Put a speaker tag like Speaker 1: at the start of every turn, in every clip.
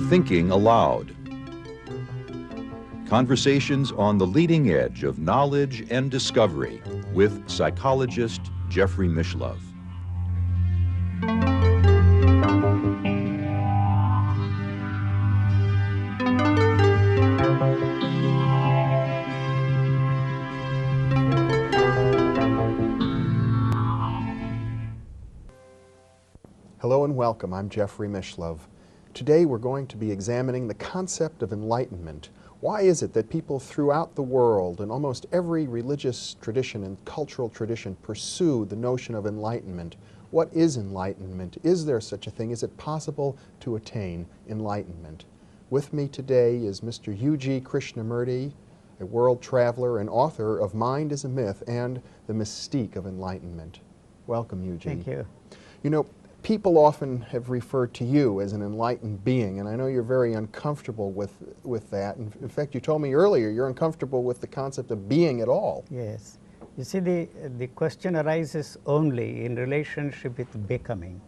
Speaker 1: Thinking Aloud. Conversations on the leading edge of knowledge and discovery with psychologist Jeffrey Mishlove.
Speaker 2: Hello and welcome. I'm Jeffrey Mishlove. Today we're going to be examining the concept of enlightenment. Why is it that people throughout the world, in almost every religious tradition and cultural tradition, pursue the notion of enlightenment? What is enlightenment? Is there such a thing? Is it possible to attain enlightenment? With me today is Mr. U.G. Krishnamurti, a world traveler and author of Mind is a Myth and The Mystique of Enlightenment. Welcome, U.G.
Speaker 3: Thank you.
Speaker 2: You know, people often have referred to you as an enlightened being, and I know you're very uncomfortable with that. In fact, you told me earlier you're uncomfortable with the concept of being at all.
Speaker 3: Yes. You see, the question arises only in relationship with becoming.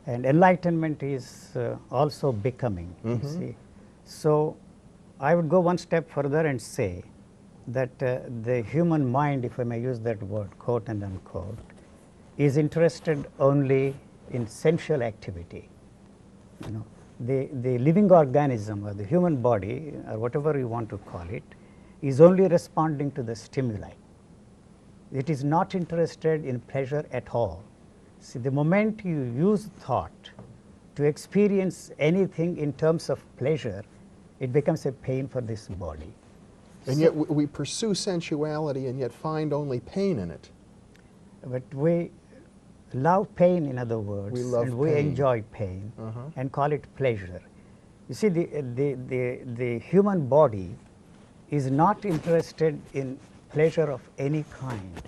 Speaker 3: And enlightenment is also becoming, you see. So I would go one step further and say that the human mind, if I may use that word, quote and unquote, is interested only in sensual activity. You know, the living organism or the human body, or whatever you want to call it, is only responding to the stimuli. It is not interested in pleasure at all. See, the moment you use thought to experience anything in terms of pleasure, it becomes a pain for this body.
Speaker 2: And yet we pursue sensuality and yet find only pain in it.
Speaker 3: But we love pain, in other words, and we enjoy pain and call it pleasure. You see, the human body is not interested in pleasure of any kind.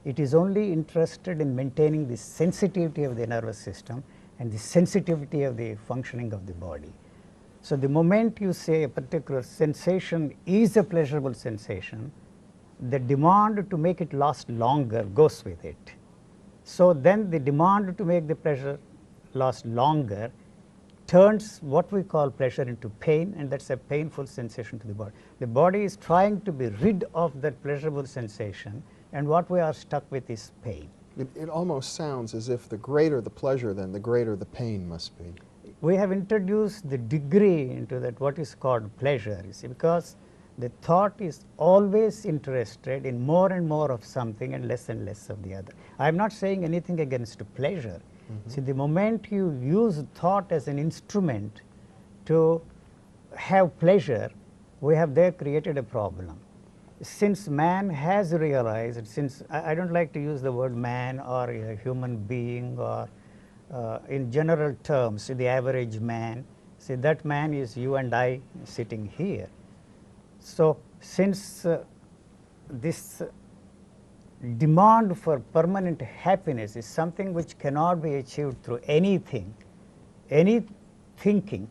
Speaker 3: It is only interested in maintaining the sensitivity of the nervous system and the sensitivity of the functioning of the body. So the moment you say a particular sensation is a pleasurable sensation, the demand to make it last longer goes with it. So then the demand to make the pleasure last longer turns what we call pleasure into pain, and that's a painful sensation to the body. The body is trying to be rid of that pleasurable sensation, and what we are stuck with is pain.
Speaker 2: It almost sounds as if the greater the pleasure, then the greater the pain must be.
Speaker 3: We have introduced the degree into that, what is called pleasure, you see, because the thought is always interested in more and more of something and less of the other. I am not saying anything against pleasure. See, the moment you use thought as an instrument to have pleasure, we have there created a problem. Since man has realized, since I don't like to use the word man or a human being or in general terms, the average man, see, that man is you and I sitting here. So since this demand for permanent happiness is something which cannot be achieved through anything, any thinking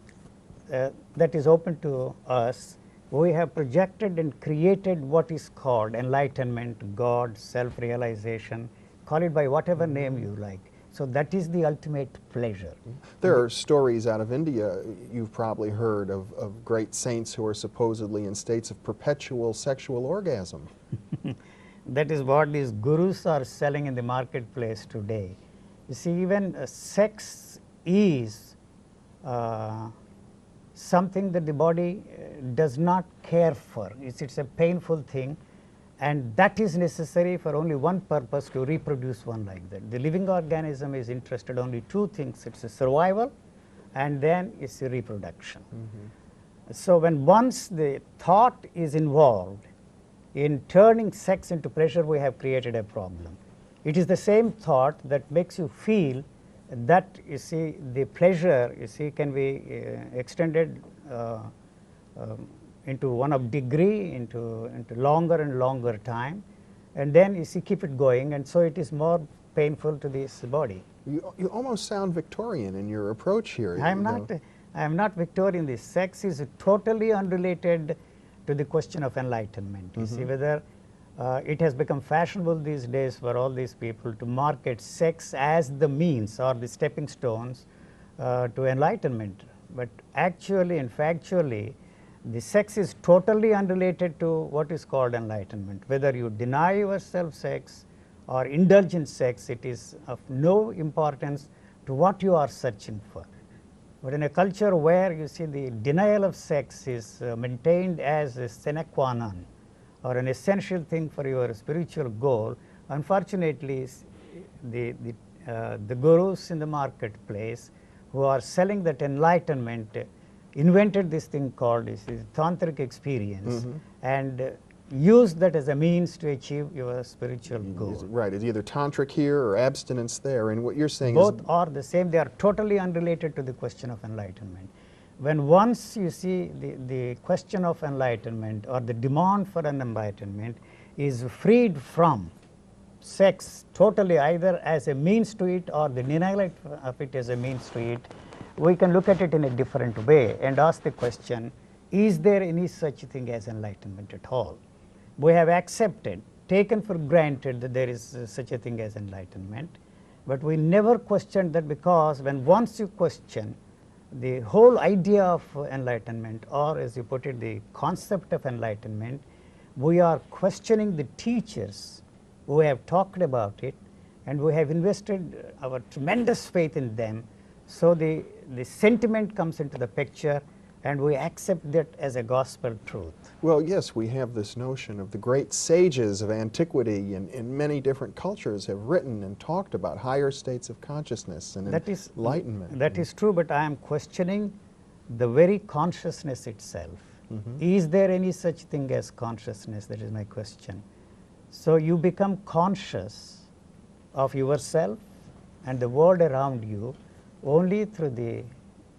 Speaker 3: that is open to us, we have projected and created what is called enlightenment, God, self-realization, call it by whatever name you like. So that is the ultimate pleasure.
Speaker 2: There are stories out of India, you've probably heard, of great saints who are supposedly in states of perpetual sexual orgasm.
Speaker 3: That is what these gurus are selling in the marketplace today. You see, even sex is something that the body does not care for. It's a painful thing, and that is necessary for only one purpose, to reproduce one like that. The living organism is interested only two things: it's a survival and then it's a reproduction. So when once the thought is involved in turning sex into pleasure, we have created a problem. It is the same thought that makes you feel that, you see, the pleasure, you see, can be extended into one of degree, into longer and longer time, and then you see, keep it going, and so it is more painful to this body.
Speaker 2: You almost sound Victorian in your approach here.
Speaker 3: I am not Victorian. The sex is totally unrelated to the question of enlightenment. You see, whether It has become fashionable these days for all these people to market sex as the means or the stepping stones to enlightenment. But actually and factually, the sex is totally unrelated to what is called enlightenment. Whether you deny yourself sex or indulge in sex, it is of no importance to what you are searching for. But in a culture where you see the denial of sex is maintained as a sine qua non or an essential thing for your spiritual goal, unfortunately, the gurus in the marketplace who are selling that enlightenment invented this thing called this tantric experience and use that as a means to achieve your spiritual goal.
Speaker 2: Right, it's either tantric here or abstinence there, and what you're saying
Speaker 3: Both
Speaker 2: is
Speaker 3: are the same. They are totally unrelated to the question of enlightenment. When once you see the question of enlightenment or the demand for an enlightenment is freed from sex totally, either as a means to it or the denial of it as a means to it, we can look at it in a different way and ask the question, is there any such thing as enlightenment at all? We have accepted, taken for granted that there is such a thing as enlightenment, but we never questioned that, because when once you question the whole idea of enlightenment, or as you put it, the concept of enlightenment, we are questioning the teachers who have talked about it, and we have invested our tremendous faith in them. So the sentiment comes into the picture, and we accept that as a gospel truth.
Speaker 2: Well, yes, we have this notion of the great sages of antiquity and in many different cultures have written and talked about higher states of consciousness and enlightenment.
Speaker 3: That is true, but I am questioning the very consciousness itself. Is there any such thing as consciousness? That is my question. So you become conscious of yourself and the world around you only through the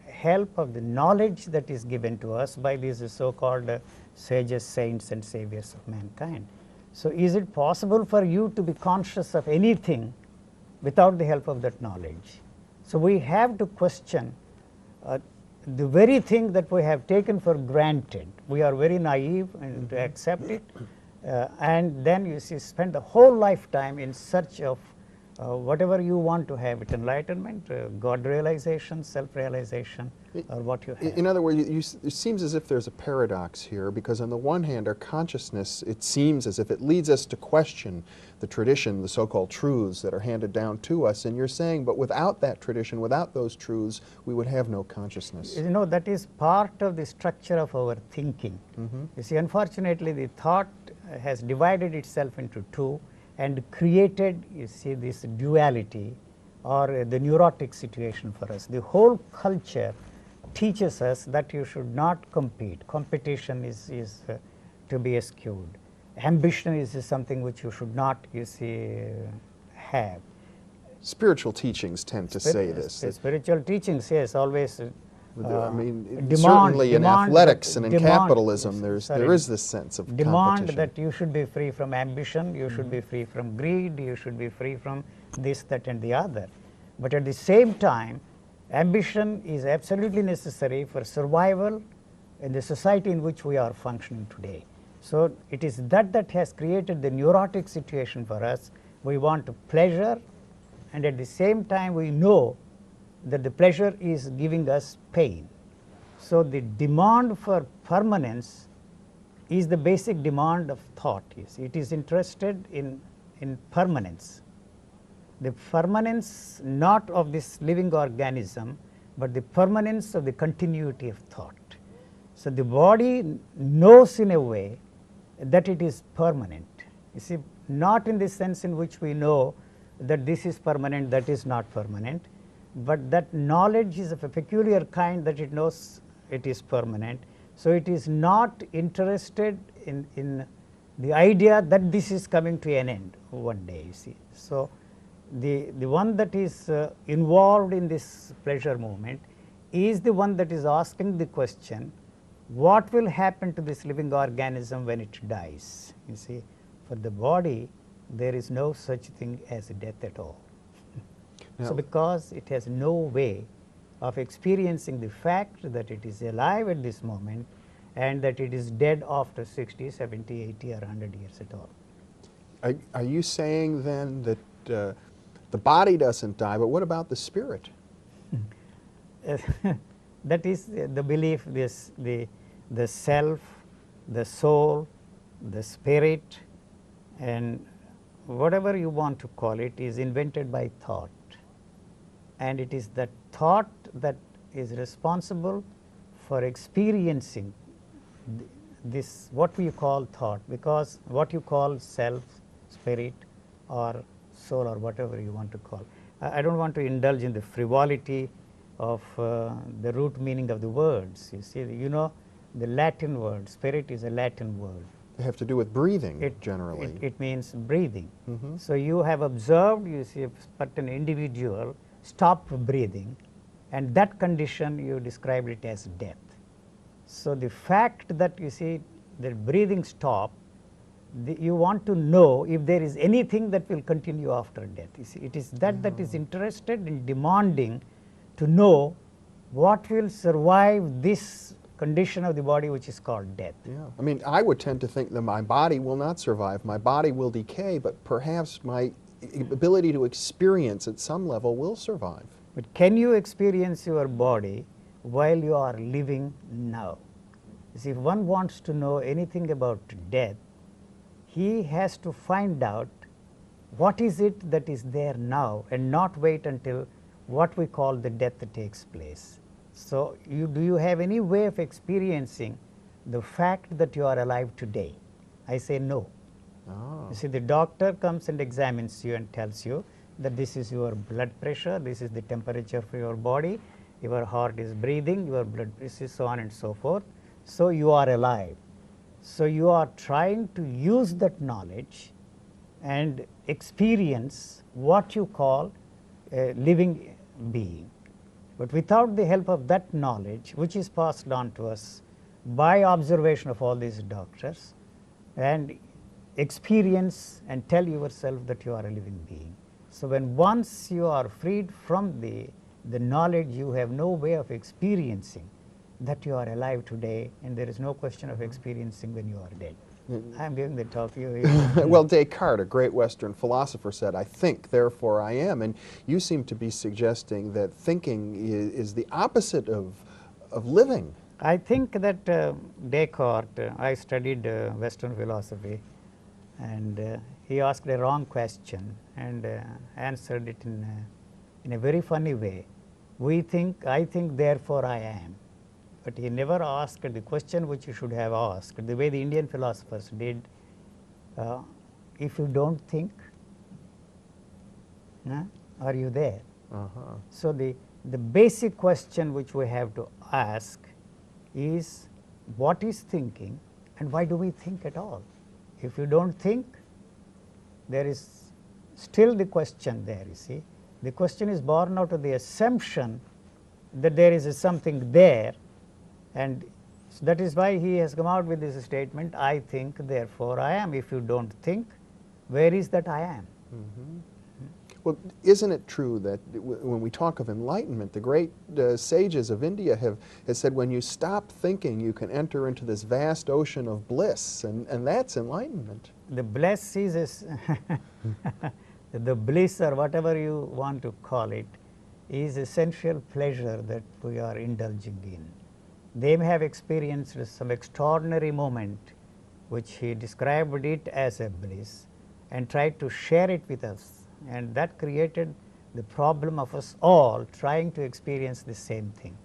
Speaker 3: help of the knowledge that is given to us by these so-called sages, saints and saviors of mankind. So is it possible for you to be conscious of anything without the help of that knowledge? So we have to question the very thing that we have taken for granted. We are very naive and to accept it, and then you see spend the whole lifetime in search of whatever you want to have, it enlightenment, God realization, self-realization, or what you have.
Speaker 2: In other words, it seems as if there's a paradox here, because on the one hand, our consciousness, it seems as if it leads us to question the tradition, the so-called truths that are handed down to us, and you're saying, but without that tradition, without those truths, we would have no consciousness.
Speaker 3: You know, that is part of the structure of our thinking. You see, unfortunately, the thought has divided itself into two and created, you see, this duality or the neurotic situation for us. The whole culture teaches us that you should not compete. Competition is to be eschewed. Ambition is something which you should not, you see, have.
Speaker 2: Spiritual teachings tend to say this.
Speaker 3: Spiritual teachings, yes, always.
Speaker 2: I mean, certainly in athletics and in capitalism, there is this sense of
Speaker 3: demand that you should be free from ambition, you should be free from greed, you should be free from this, that and the other. But at the same time, ambition is absolutely necessary for survival in the society in which we are functioning today. So it is that has created the neurotic situation for us. We want pleasure, and at the same time we know that the pleasure is giving us pain. So the demand for permanence is the basic demand of thought. You see, it is interested in permanence. The permanence not of this living organism, but the permanence of the continuity of thought. So the body knows in a way that it is permanent. You see, not in the sense in which we know that this is permanent, that is not permanent, but that knowledge is of a peculiar kind that it knows it is permanent. So it is not interested in the idea that this is coming to an end one day, you see. So the one that is involved in this pleasure movement is the one that is asking the question, what will happen to this living organism when it dies? You see, for the body there is no such thing as death at all. So because it has no way of experiencing the fact that it is alive at this moment and that it is dead after 60, 70, 80 or 100 years at all.
Speaker 2: Are you saying then that the body doesn't die, but what about the spirit?
Speaker 3: That is the belief, the self, the soul, the spirit, and whatever you want to call it is invented by thought. And it is that thought that is responsible for experiencing this, what we call thought, because what you call self, spirit, or soul, or whatever you want to call. I don't want to indulge in the frivolity of the root meaning of the words. You see, you know, the Latin word, spirit is a Latin word.
Speaker 2: They have to do with breathing, generally.
Speaker 3: It means breathing. So you have observed, you see, but an individual stop breathing, and that condition you described it as death. So the fact that you see the breathing stop, you want to know if there is anything that will continue after death. You see, it is that that is interested in demanding to know what will survive this condition of the body which is called death.
Speaker 2: Yeah, I mean, I would tend to think that my body will not survive, my body will decay, but perhaps my ability to experience at some level will survive.
Speaker 3: But can you experience your body while you are living now? You see, if one wants to know anything about death, he has to find out what is it that is there now and not wait until what we call the death takes place. So, do you have any way of experiencing the fact that you are alive today? I say no.
Speaker 2: Oh.
Speaker 3: You see, the doctor comes and examines you and tells you that this is your blood pressure, this is the temperature for your body, your heart is breathing, your blood pressure, so on and so forth. So, you are alive. So, you are trying to use that knowledge and experience what you call a living being. But without the help of that knowledge, which is passed on to us by observation of all these doctors, and experience and tell yourself that you are a living being. So, when once you are freed from the knowledge, you have no way of experiencing that you are alive today, and there is no question of experiencing when you are dead. I am giving the talk.
Speaker 2: Well, Descartes, a great Western philosopher, said, "I think, therefore I am." And you seem to be suggesting that thinking is the opposite of living.
Speaker 3: I think that Descartes, I studied Western philosophy, and he asked a wrong question and answered it in a very funny way. We think, I think, therefore I am. But he never asked the question which you should have asked, the way the Indian philosophers did. If you don't think, are you there? So, the basic question which we have to ask is, what is thinking and why do we think at all? If you don't think, there is still the question there, you see. The question is born out of the assumption that there is something there, and that is why he has come out with this statement, I think, therefore I am. If you don't think, where is that I am?
Speaker 2: Well, isn't it true that when we talk of enlightenment, the great sages of India have said when you stop thinking, you can enter into this vast ocean of bliss, and that's enlightenment.
Speaker 3: The bliss is the bliss, or whatever you want to call it, is essential pleasure that we are indulging in. They may have experienced some extraordinary moment, which he described it as a bliss and tried to share it with us, and that created the problem of us all trying to experience the same thing.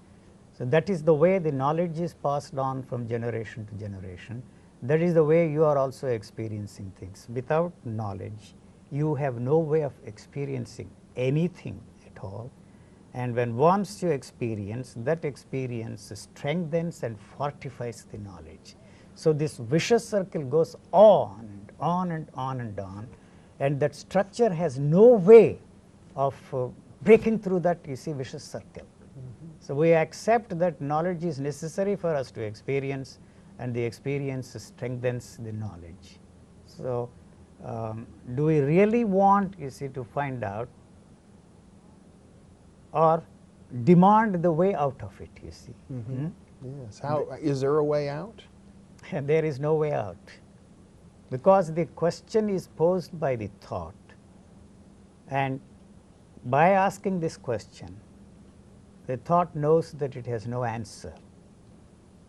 Speaker 3: So, that is the way the knowledge is passed on from generation to generation. That is the way you are also experiencing things. Without knowledge, you have no way of experiencing anything at all. And when once you experience, that experience strengthens and fortifies the knowledge. So, this vicious circle goes on and on and on and on, and that structure has no way of breaking through that, you see, vicious circle. So, we accept that knowledge is necessary for us to experience, and the experience strengthens the knowledge. So, do we really want, you see, to find out or demand the way out of it, you see?
Speaker 2: Yes. How is there a way out?
Speaker 3: There is no way out. because the question is posed by the thought, and by asking this question, the thought knows that it has no answer.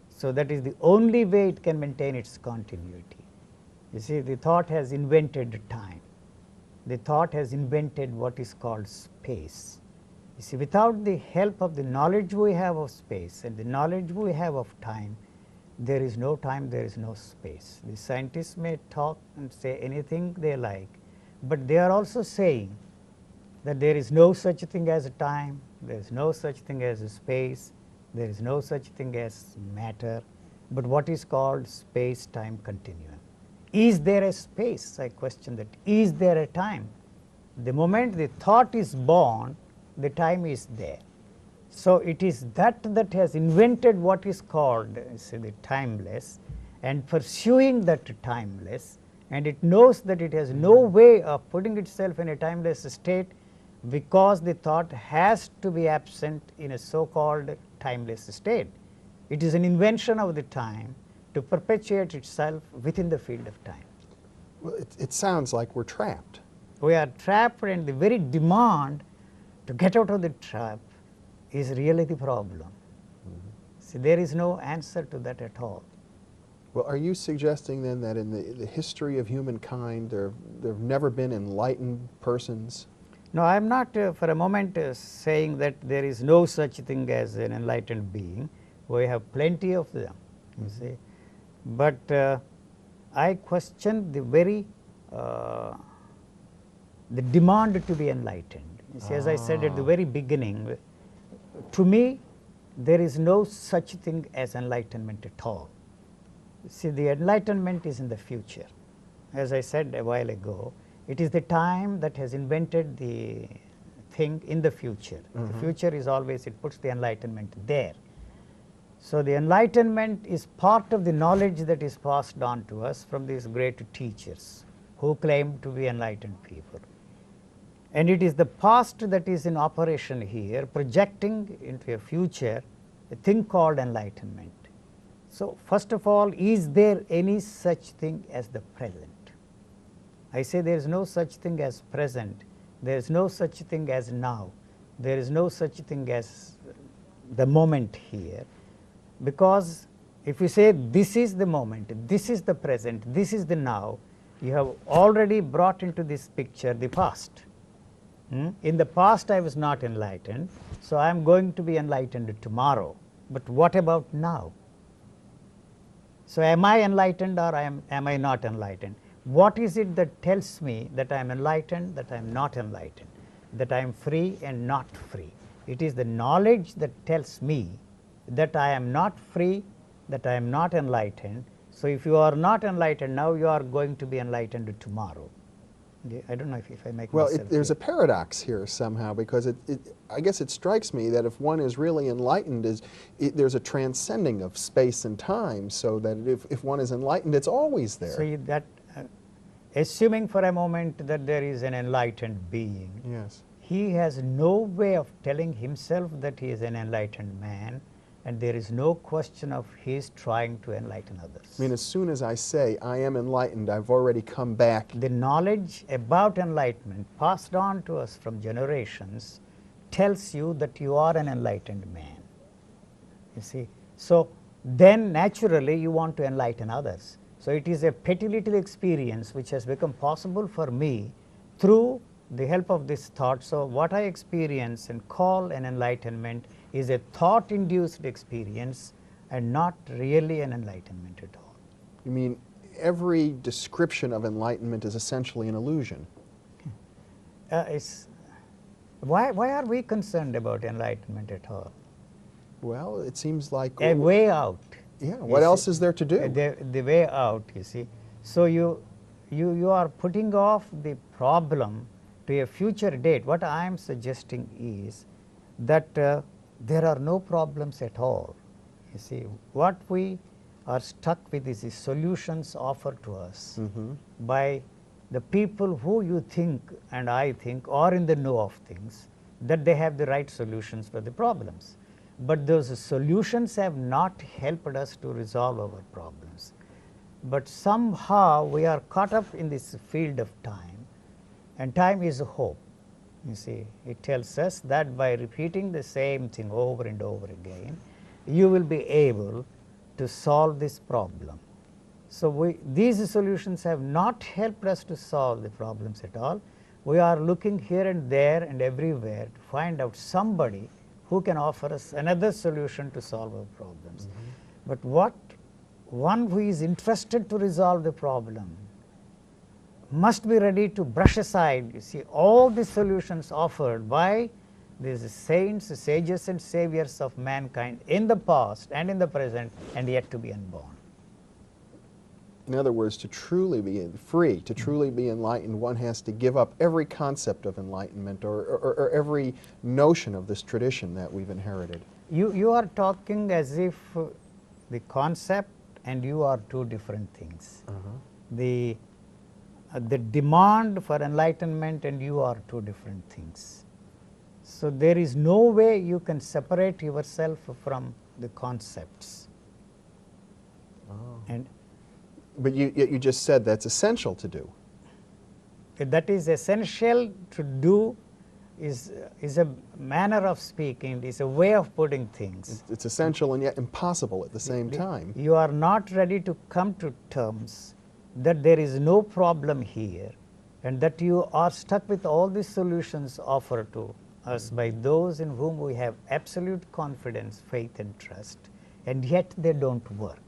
Speaker 3: So that is the only way it can maintain its continuity. You see, the thought has invented time. The thought has invented what is called space. You see, without the help of the knowledge we have of space and the knowledge we have of time, there is no time, there is no space. The scientists may talk and say anything they like, but they are also saying that there is no such thing as a time, there is no such thing as a space, there is no such thing as matter, but what is called space-time continuum. Is there a space? I question that. Is there a time? The moment the thought is born, the time is there. So it is that has invented what is called, say, the timeless, and pursuing that timeless, and it knows that it has no way of putting itself in a timeless state, because the thought has to be absent in a so-called timeless state. It is an invention of the time to perpetuate itself within the field of time.
Speaker 2: Well, it sounds like we're trapped.
Speaker 3: We are trapped, and the very demand to get out of the trap is really the problem. See, there is no answer to that at all.
Speaker 2: Well, are you suggesting then that in the history of humankind there have never been enlightened persons?
Speaker 3: No, I am not for a moment saying that there is no such thing as an enlightened being. We have plenty of them, you see. But I question the very the demand to be enlightened. You see, as I said at the very beginning, to me there is no such thing as enlightenment at all. See, the enlightenment is in the future. As I said a while ago, it is the time that has invented the thing in the future. The future is always, it puts the enlightenment there. So the enlightenment is part of the knowledge that is passed on to us from these great teachers who claim to be enlightened people. And it is the past that is in operation here, projecting into a future a thing called enlightenment. So first of all, is there any such thing as the present? I say there is no such thing as present, there is no such thing as now, there is no such thing as the moment here, because if you say this is the moment, this is the present, this is the now, you have already brought into this picture the past. In the past I was not enlightened, so I am going to be enlightened tomorrow, but what about now? So am I enlightened or am I not enlightened? What is it that tells me that I am enlightened, that I am not enlightened, that I am free and not free? It is the knowledge that tells me that I am not free, that I am not enlightened. So if you are not enlightened now, you are going to be enlightened tomorrow. I don't know if I make myself clear.
Speaker 2: There's a paradox here somehow, because I guess it strikes me that if one is really enlightened, there's a transcending of space and time, so that if one is enlightened, it's always there.
Speaker 3: So that, assuming for a moment that there is an enlightened being,
Speaker 2: yes,
Speaker 3: he has no way of telling himself that he is an enlightened man, and there is no question of his trying to enlighten others.
Speaker 2: I mean, as soon as I say I am enlightened, I've already come back.
Speaker 3: The knowledge about enlightenment passed on to us from generations tells you that you are an enlightened man. You see, so then naturally you want to enlighten others. So it is a petty little experience which has become possible for me through the help of this thought. So what I experience and call an enlightenment is a thought-induced experience and not really an enlightenment at all.
Speaker 2: You mean every description of enlightenment is essentially an illusion?
Speaker 3: Why are we concerned about enlightenment at all?
Speaker 2: Well, it seems like
Speaker 3: a way out.
Speaker 2: Yeah, what else is there to do?
Speaker 3: The way out, you see. So you are putting off the problem to a future date. What I am suggesting is that there are no problems at all. You see, what we are stuck with is the solutions offered to us by the people who you think and I think are in the know of things, that they have the right solutions for the problems. But those solutions have not helped us to resolve our problems. but somehow we are caught up in this field of time, and time is a hope. You see, it tells us that by repeating the same thing over and over again, you will be able to solve this problem. So these solutions have not helped us to solve the problems at all. We are looking here and there and everywhere to find out somebody who can offer us another solution to solve our problems. But one who is interested to resolve the problem must be ready to brush aside, you see, all the solutions offered by these saints, sages and saviors of mankind in the past and in the present and yet to be unborn.
Speaker 2: In other words, to truly be free, to truly be enlightened, one has to give up every concept of enlightenment or every notion of this tradition that we've inherited.
Speaker 3: You are talking as if the concept and you are two different things. The demand for enlightenment and you are two different things. So there is no way you can separate yourself from the concepts.
Speaker 2: But you just said that's essential to do.
Speaker 3: That is essential to do is a manner of speaking, is a way of putting things.
Speaker 2: It's essential and yet impossible at the same time.
Speaker 3: You are not ready to come to terms that there is no problem here and that you are stuck with all the solutions offered to us by those in whom we have absolute confidence, faith and trust, and yet they don't work.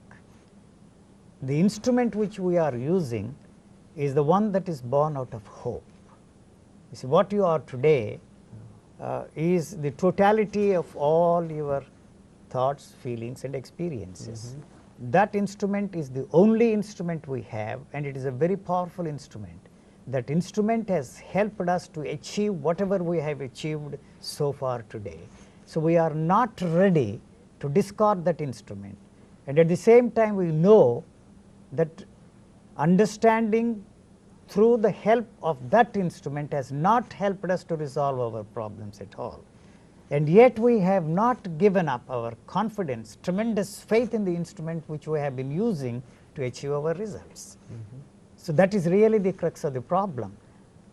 Speaker 3: The instrument which we are using is the one that is born out of hope. You see, what you are today is the totality of all your thoughts, feelings and experiences. That instrument is the only instrument we have, and it is a very powerful instrument. That instrument has helped us to achieve whatever we have achieved so far today. So we are not ready to discard that instrument, and at the same time we know that understanding through the help of that instrument has not helped us to resolve our problems at all. And yet we have not given up our confidence, tremendous faith in the instrument which we have been using to achieve our results. So that is really the crux of the problem.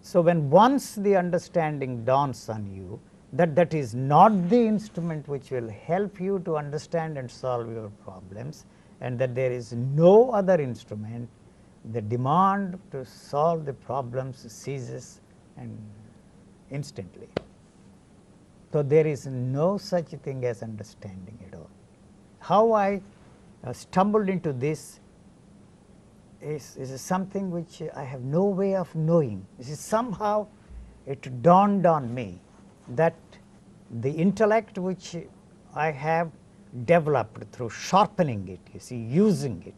Speaker 3: So when once the understanding dawns on you that that is not the instrument which will help you to understand and solve your problems, and that there is no other instrument, the demand to solve the problems ceases and instantly. So there is no such thing as understanding at all. How I stumbled into this is something which I have no way of knowing. This is somehow it dawned on me that the intellect which I have developed through sharpening it, you see, using it,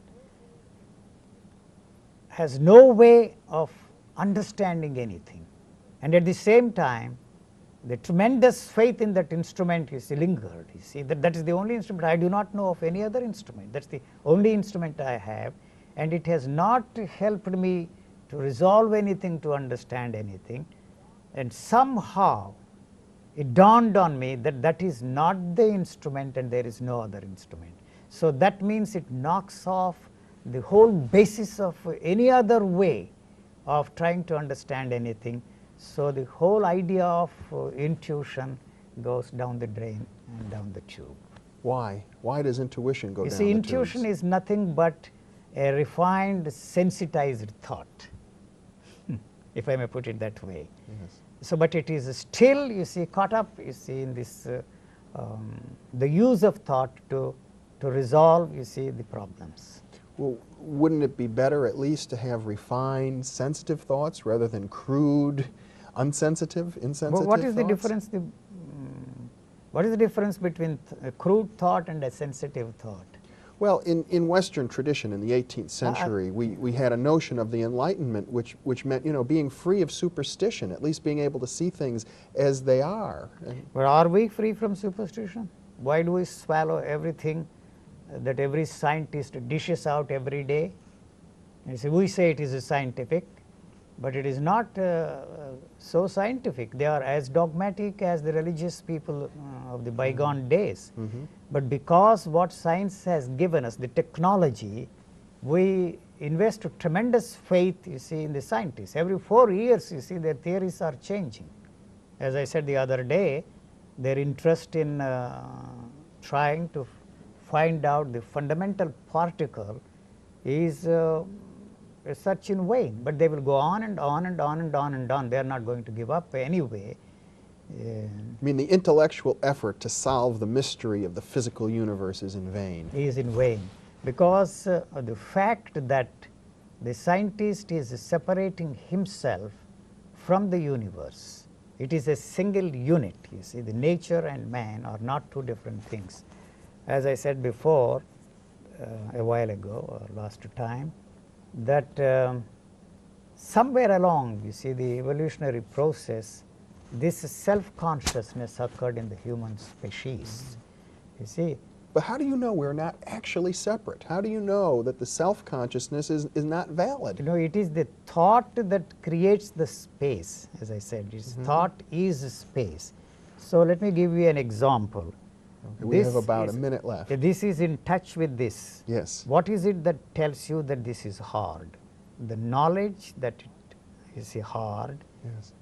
Speaker 3: has no way of understanding anything. And at the same time, the tremendous faith in that instrument, you see, lingered. You see, that is the only instrument. I do not know of any other instrument. That's the only instrument I have, and it has not helped me to resolve anything, to understand anything. And somehow it dawned on me that that is not the instrument and there is no other instrument. So that means it knocks off the whole basis of any other way of trying to understand anything. So the whole idea of intuition goes down the drain and down the tube.
Speaker 2: Why? Why does intuition go down the tubes?
Speaker 3: You see, intuition is nothing but a refined, sensitized thought, if I may put it that way.
Speaker 2: Yes.
Speaker 3: So, but it is still, you see, caught up, you see, in this, the use of thought to resolve, you see, the problems.
Speaker 2: Well, wouldn't it be better at least to have refined, sensitive thoughts rather than crude, insensitive
Speaker 3: Well, what is
Speaker 2: thoughts?
Speaker 3: the difference? What is the difference between a crude thought and a sensitive thought?
Speaker 2: Well, in Western tradition in the 18th century, we had a notion of the Enlightenment which meant, you know, being free of superstition, at least being able to see things as they are.
Speaker 3: But are we free from superstition? Why do we swallow everything that every scientist dishes out every day? You see, we say it is scientific, but it is not so scientific. They are as dogmatic as the religious people of the bygone days. But because what science has given us, the technology, we invest tremendous faith, you see, in the scientists. Every 4 years, you see, their theories are changing. As I said the other day, their interest in trying to find out the fundamental particle is such in vain, but they will go on and on and on and on and on. They are not going to give up anyway.
Speaker 2: I mean, the intellectual effort to solve the mystery of the physical universe is in vain.
Speaker 3: Is in vain, because the fact that the scientist is separating himself from the universe. It is a single unit, you see. The nature and man are not two different things. As I said before, a while ago or last time, that somewhere along, you see, the evolutionary process, this self-consciousness occurred in the human species, you see.
Speaker 2: But how do you know we're not actually separate? How do you know that the self-consciousness is not valid?
Speaker 3: You know, it is the thought that creates the space, as I said. Thought is space. So let me give you an example.
Speaker 2: Okay, we have about a minute left.
Speaker 3: This is in touch with this.
Speaker 2: Yes.
Speaker 3: What is it that tells you that this is hard? The knowledge that it is hard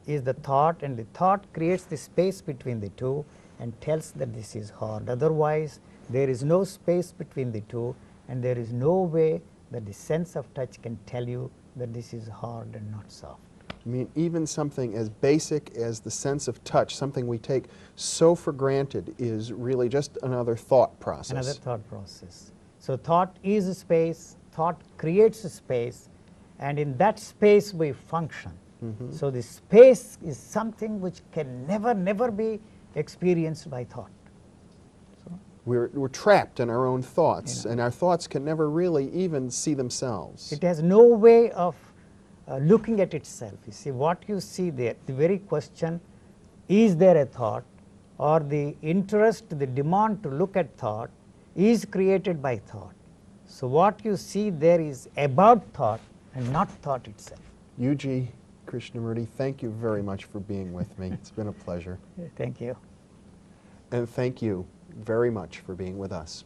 Speaker 3: is the thought, and the thought creates the space between the two and tells that this is hard. Otherwise, there is no space between the two, and there is no way that the sense of touch can tell you that this is hard and not soft.
Speaker 2: I mean, even something as basic as the sense of touch, something we take so for granted, is really just another thought process.
Speaker 3: Another thought process. So thought is a space, thought creates a space, and in that space we function. So the space is something which can never be experienced by thought. So
Speaker 2: we're trapped in our own thoughts, and our thoughts can never really even see themselves.
Speaker 3: it has no way of looking at itself. You see, what you see there, the very question, is there a thought, or the interest, the demand to look at thought is created by thought. So what you see there is about thought and not thought itself.
Speaker 2: Yuji Krishnamurti, thank you very much for being with me. It's been a pleasure.
Speaker 3: Thank you.
Speaker 2: And thank you very much for being with us.